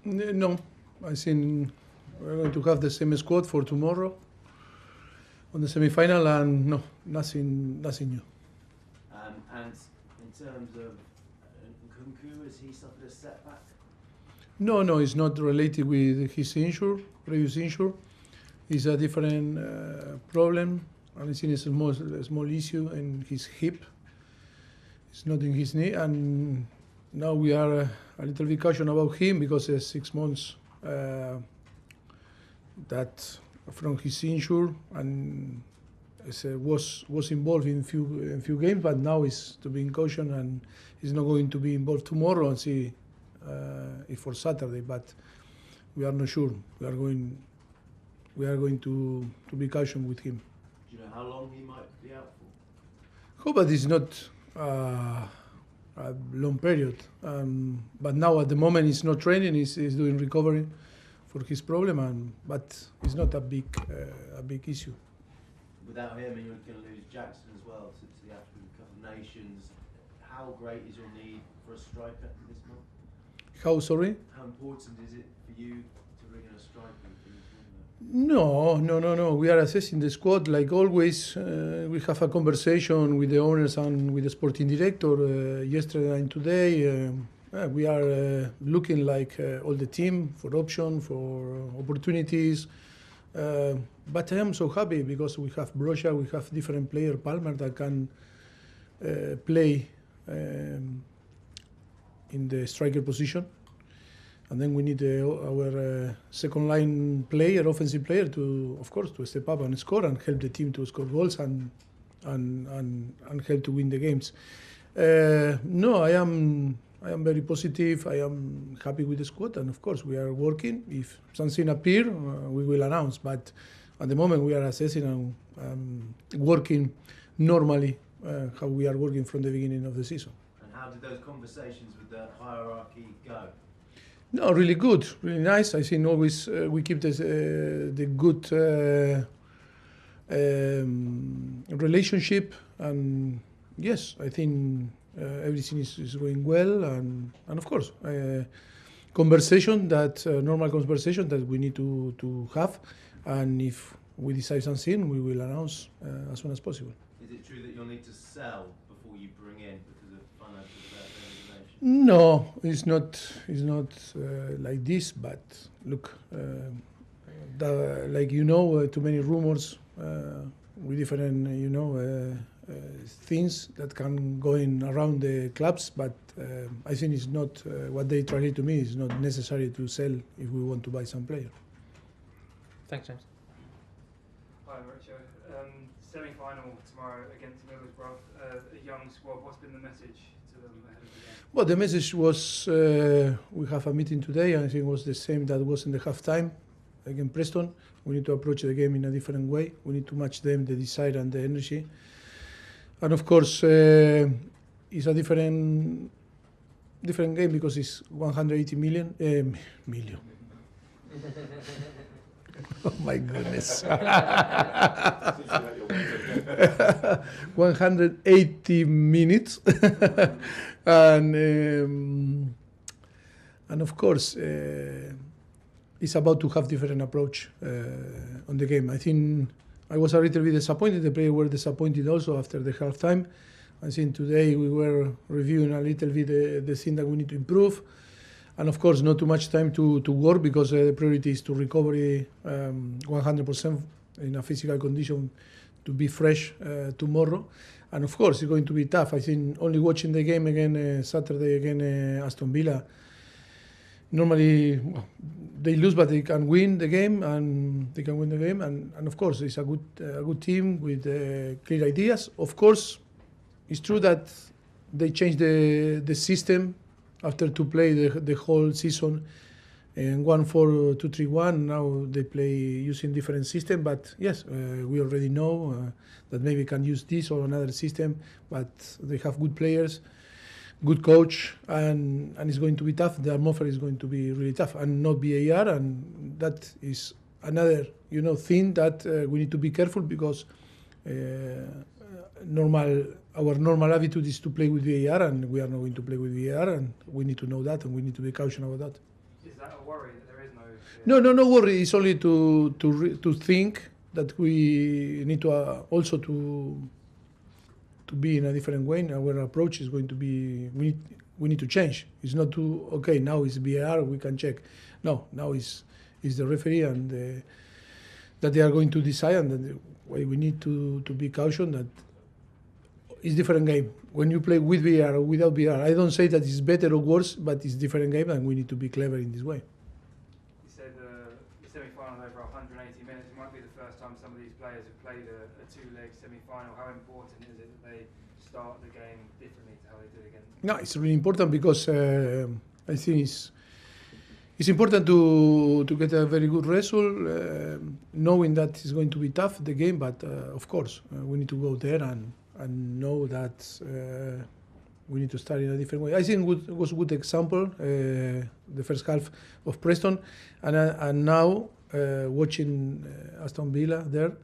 No, I think we're going to have the same squad for tomorrow on the semi-final, and no, nothing new. And in terms of Nkunku, has he suffered a setback? No, it's not related with his previous injury. It's a different problem, and I think it's a small issue in his hip. It's not in his knee, and now we are a little bit cautious about him because it's 6 months that from his injury, and was involved in few games, but now he's to be in caution and he's not going to be involved tomorrow and see if for Saturday. But we are not sure. We are going to be cautious with him. Do you know how long he might be out for? Hope that it's not a long period. But now at the moment he's not training. He's doing recovery for his problem, but it's not a big issue. Without him, and you're going to lose Jackson as well to the African Cup of Nations. How great is your need for a striker this month? How, sorry? How important is it for you to bring in a striker in this tournament? No. We are assessing the squad like always. We have a conversation with the owners and with the sporting director yesterday and today. We are looking like all the team for options, for opportunities. But I am so happy because we have Broja, we have different players, Palmer, that can play in the striker position. And then we need our second line player, offensive player, to, of course, to step up and score and help the team to score goals and help to win the games. No, I am very positive. I am happy with the squad, and of course we are working. If something appears, we will announce. But at the moment we are assessing and working normally how we are working from the beginning of the season. And how did those conversations with the hierarchy go? No, really good, really nice. I think always we keep the good relationship, and yes, I think everything is going well, and of course, conversation that normal conversation that we need to have, and if we decide something, we will announce as soon as possible. Is it true that you'll need to sell before you bring in because of financial regulation? No, it's not like this. But look, like too many rumors with different things that can go in around the clubs. But I think it's not what they translate to me. It's not necessary to sell if we want to buy some player. Thanks, James. Hi, Mauricio. Semi-final tomorrow against Middlesbrough. A young squad. What's been the message to them ahead of the game? Well, the message was we have a meeting today, and I think it was the same that was in the halftime against Preston. We need to approach the game in a different way. We need to match them, the desire and the energy. And of course, it's a different game because it's 180 million. Oh my goodness. 180 minutes. and of course, it's about to have different approach on the game. I think I was a little bit disappointed. The players were disappointed also after the halftime. I think today we were reviewing a little bit the thing that we need to improve. And of course, not too much time to work because the priority is to recovery 100% in a physical condition to be fresh tomorrow. And of course, it's going to be tough. I think only watching the game again Saturday against Aston Villa, normally they lose, but they can win the game, and And of course, it's a good team with clear ideas. Of course, it's true that they changed the system after to play the whole season in 1-4-2-3-1. Now they play using different system, but yes, we already know that maybe can use this or another system, but they have good players, good coach, and it's going to be tough. The atmosphere is going to be really tough, and not VAR, and that is another thing that we need to be careful because our normal attitude is to play with VAR, and we are not going to play with VAR, and we need to know that, and we need to be cautious about that. Is that a worry that there is no? No worry. It's only to think that we need to also to be in a different way. Our approach is going to be we need to change. It's not to okay now it's VAR we can check. No, now is the referee and that they are going to decide, and that we need to be cautious that it's different game. When you play with VAR or without VAR, I don't say that it's better or worse, but it's different game, and we need to be clever in this way. You said the semi-final over 180 minutes. It might be the first time some of these players have played a two-leg semi-final. How important is it that they start the game differently to how they did against? No, it's really important because I think it's important to get a very good result, knowing that it's going to be tough the game. But of course, we need to go there and know that we need to start in a different way. I think it was a good example the first half of Preston, and now watching Aston Villa there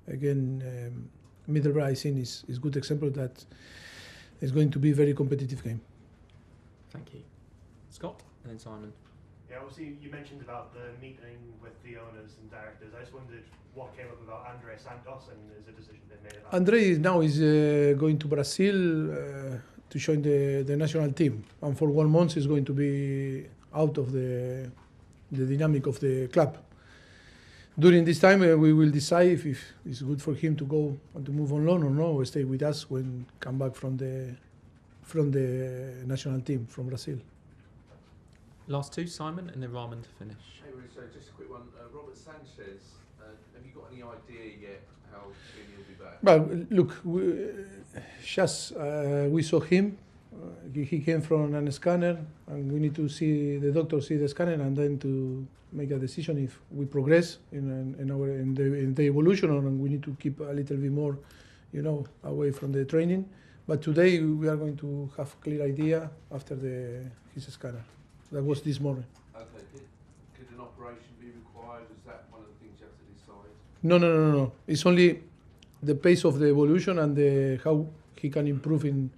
again. Middlesbrough, I think, is good example that it's going to be a very competitive game. Thank you. Scott and then Simon. Yeah, obviously you mentioned about the meeting with the owners and directors. I just wondered what came up about Andre Santos, and is a decision been made about Andre now is going to Brazil to join the national team, and for 1 month he's going to be out of the dynamic of the club. During this time, we will decide if it's good for him to go and to move on loan or no, or stay with us when come back from the national team from Brazil. Last two, Simon and then Rantman to finish. Hey, Mauricio, just a quick one. Robert Sanchez, have you got any idea yet how soon he'll be back? Well, look, we saw him. He came from a scanner, and we need to see the doctor see the scanner, and then to make a decision if we progress in the evolution, or we need to keep a little bit more, away from the training. But today we are going to have clear idea after his scanner. That was this morning. Okay, could an operation be required? Is that one of the things you have to decide? No. It's only the pace of the evolution and how he can improve in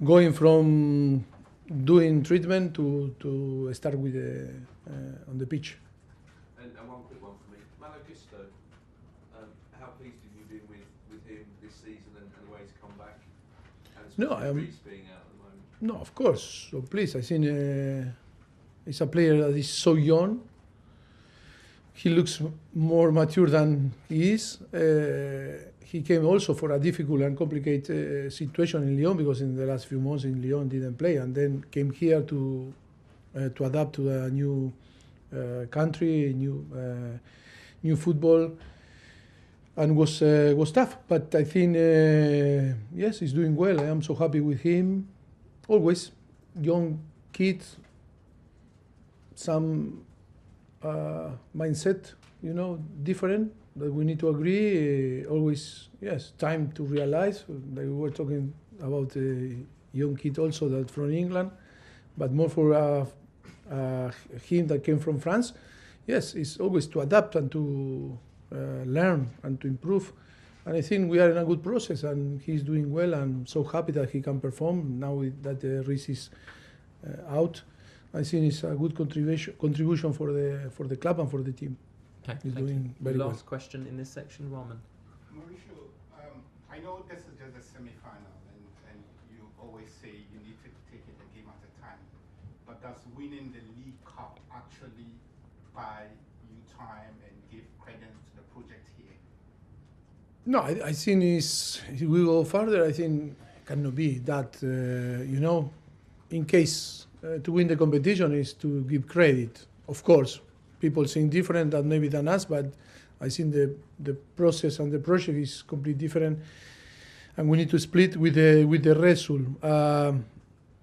going from doing treatment to start with on the pitch. And one quick one for me. Malagusto, how pleased have you been with him this season and the way he's come back? And No, I am. Reece being out at the moment. No, of course. So please, I think he's a player that is so young. He looks more mature than he is. He came also for a difficult and complicated situation in Lyon, because in the last few months in Lyon didn't play, and then came here to adapt to a new country, new football, and was tough. But I think yes, he's doing well. I am so happy with him. Always young kid, some mindset, different, that we need to agree. Always, yes, time to realize. Like we were talking about a young kid also that from England, but more for him that came from France. Yes, it's always to adapt and to learn and to improve. And I think we are in a good process, and he's doing well. I'm so happy that he can perform now that Reece is out. I think it's a good contribution for the club and for the team. Okay, He's thank doing you. very well. Last question in this section, Roman. Mauricio, I know this is just a semi-final, and you always say you need to take it a game at a time. But does winning the League Cup actually buy you time and give credence to the project here? No, I think if we go further, I think it cannot be that, in case to win the competition is to give credit. Of course, people think different than us, but I think the process and the project is completely different, and we need to split with the result.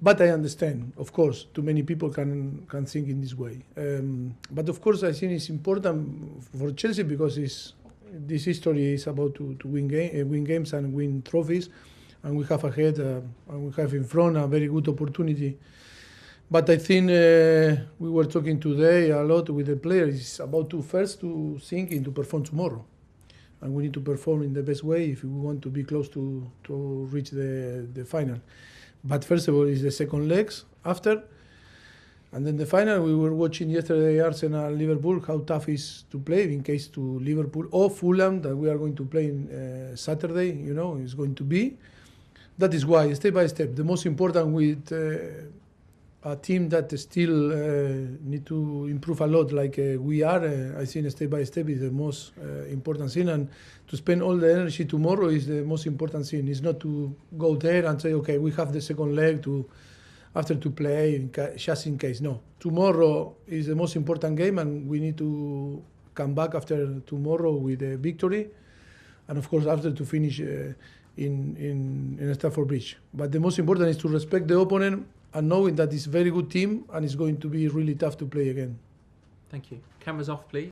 But I understand, of course, too many people can think in this way. But of course, I think it's important for Chelsea, because this history is about to win games and win trophies, and we have ahead and we have in front a very good opportunity. But I think we were talking today a lot with the players. It's about to think to perform tomorrow, and we need to perform in the best way if we want to be close to reach the final. But first of all, is the second legs after, And then the final, we were watching yesterday Arsenal-Liverpool, how tough is to play in case to Liverpool or Fulham that we are going to play in Saturday, is going to be. That is why, step by step, the most important with a team that still need to improve a lot like we are, I think step by step is the most important thing. And to spend all the energy tomorrow is the most important thing. It's not to go there and say, okay, we have the second leg to play just in case. No, tomorrow is the most important game, and we need to come back after tomorrow with a victory, and of course after to finish in Stamford Bridge. But the most important is to respect the opponent and knowing that it's a very good team and it's going to be really tough to play again. Thank you. Cameras off, please.